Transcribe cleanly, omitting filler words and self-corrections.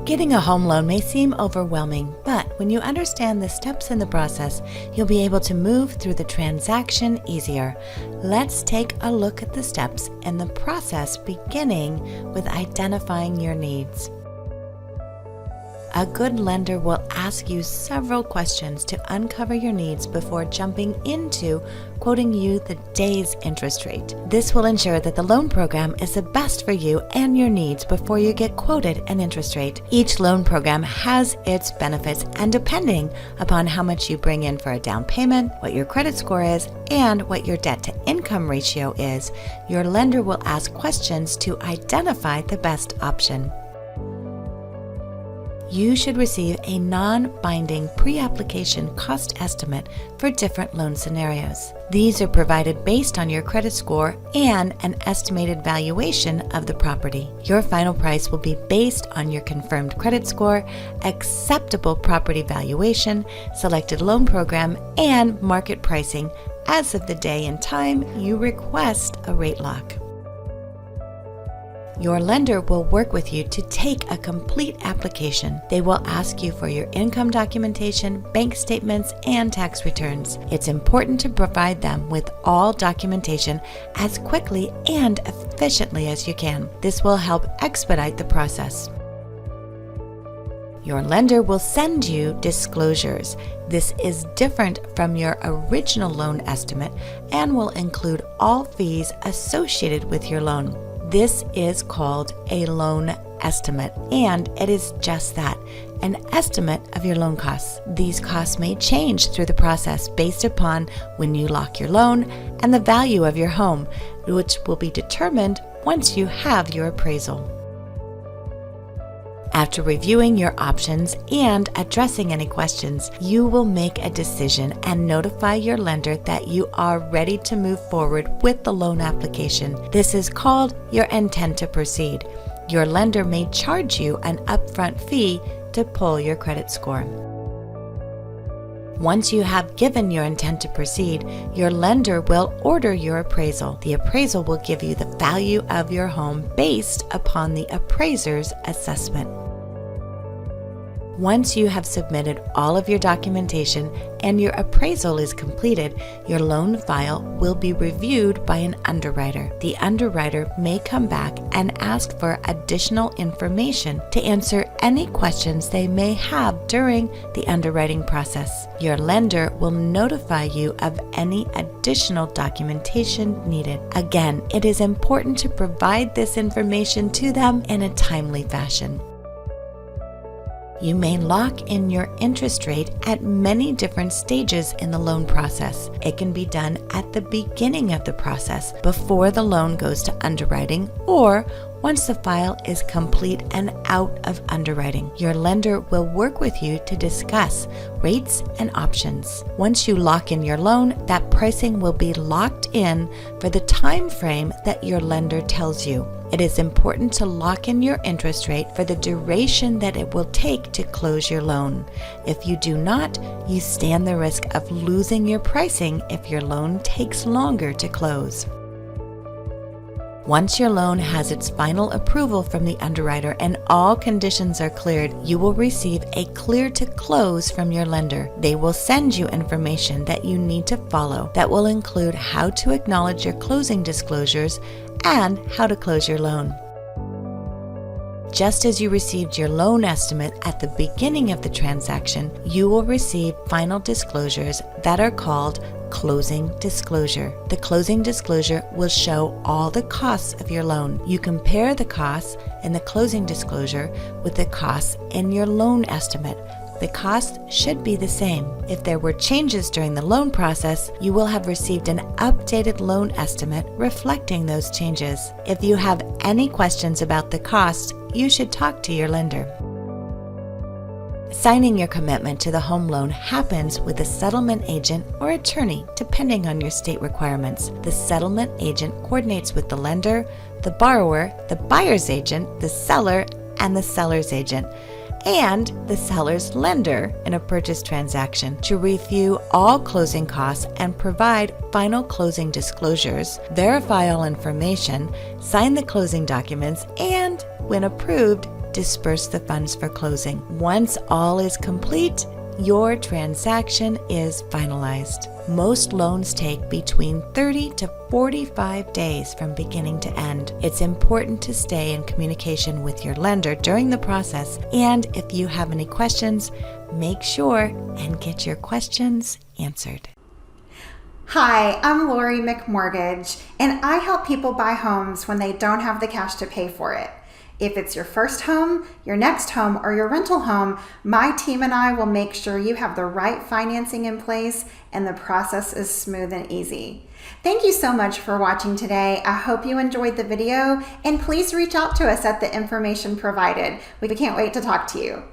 Getting a home loan may seem overwhelming, but when you understand the steps in the process, you'll be able to move through the transaction easier. Let's take a look at the steps in the process, beginning with identifying your needs. A good lender will ask you several questions to uncover your needs before jumping into quoting you the day's interest rate. This will ensure that the loan program is the best for you and your needs before you get quoted an interest rate. Each loan program has its benefits, and depending upon how much you bring in for a down payment, what your credit score is, and what your debt to income ratio is, your lender will ask questions to identify the best option. You should receive a non-binding pre-application cost estimate for different loan scenarios. These are provided based on your credit score and an estimated valuation of the property. Your final price will be based on your confirmed credit score, acceptable property valuation, selected loan program, and market pricing as of the day and time you request a rate lock. Your lender will work with you to take a complete application. They will ask you for your income documentation, bank statements, and tax returns. It's important to provide them with all documentation as quickly and efficiently as you can. This will help expedite the process. Your lender will send you disclosures. This is different from your original loan estimate and will include all fees associated with your loan. This is called a loan estimate, and it is just that, an estimate of your loan costs. These costs may change through the process based upon when you lock your loan and the value of your home, which will be determined once you have your appraisal. After reviewing your options and addressing any questions, you will make a decision and notify your lender that you are ready to move forward with the loan application. This is called your intent to proceed. Your lender may charge you an upfront fee to pull your credit score. Once you have given your intent to proceed, your lender will order your appraisal. The appraisal will give you the value of your home based upon the appraiser's assessment. Once you have submitted all of your documentation and your appraisal is completed, your loan file will be reviewed by an underwriter. The underwriter may come back and ask for additional information to answer any questions they may have during the underwriting process. Your lender will notify you of any additional documentation needed. Again, it is important to provide this information to them in a timely fashion. You may lock in your interest rate at many different stages in the loan process. It can be done at the beginning of the process, before the loan goes to underwriting, or once the file is complete and out of underwriting. Your lender will work with you to discuss rates and options. Once you lock in your loan, that pricing will be locked in for the time frame that your lender tells you. It is important to lock in your interest rate for the duration that it will take to close your loan. If you do not, you stand the risk of losing your pricing if your loan takes longer to close. Once your loan has its final approval from the underwriter and all conditions are cleared, you will receive a clear to close from your lender. They will send you information that you need to follow that will include how to acknowledge your closing disclosures and how to close your loan. Just as you received your loan estimate at the beginning of the transaction, you will receive final disclosures that are called closing disclosure. The closing disclosure will show all the costs of your loan. You compare the costs in the closing disclosure with the costs in your loan estimate. The cost should be the same. If there were changes during the loan process, you will have received an updated loan estimate reflecting those changes. If you have any questions about the cost, you should talk to your lender. Signing your commitment to the home loan happens with a settlement agent or attorney, depending on your state requirements. The settlement agent coordinates with the lender, the borrower, the buyer's agent, the seller, and the seller's agent, and the seller's lender in a purchase transaction to review all closing costs and provide final closing disclosures, verify all information, sign the closing documents, and, when approved, disperse the funds for closing. Once all is complete, your transaction is finalized. Most loans take between 30 to 45 days from beginning to end. It's important to stay in communication with your lender during the process, and if you have any questions, make sure and get your questions answered. Hi, I'm Lori McMortgage, and I help people buy homes when they don't have the cash to pay for it. If it's your first home, your next home, or your rental home, my team and I will make sure you have the right financing in place and the process is smooth and easy. Thank you so much for watching today. I hope you enjoyed the video, and please reach out to us at the information provided. We can't wait to talk to you.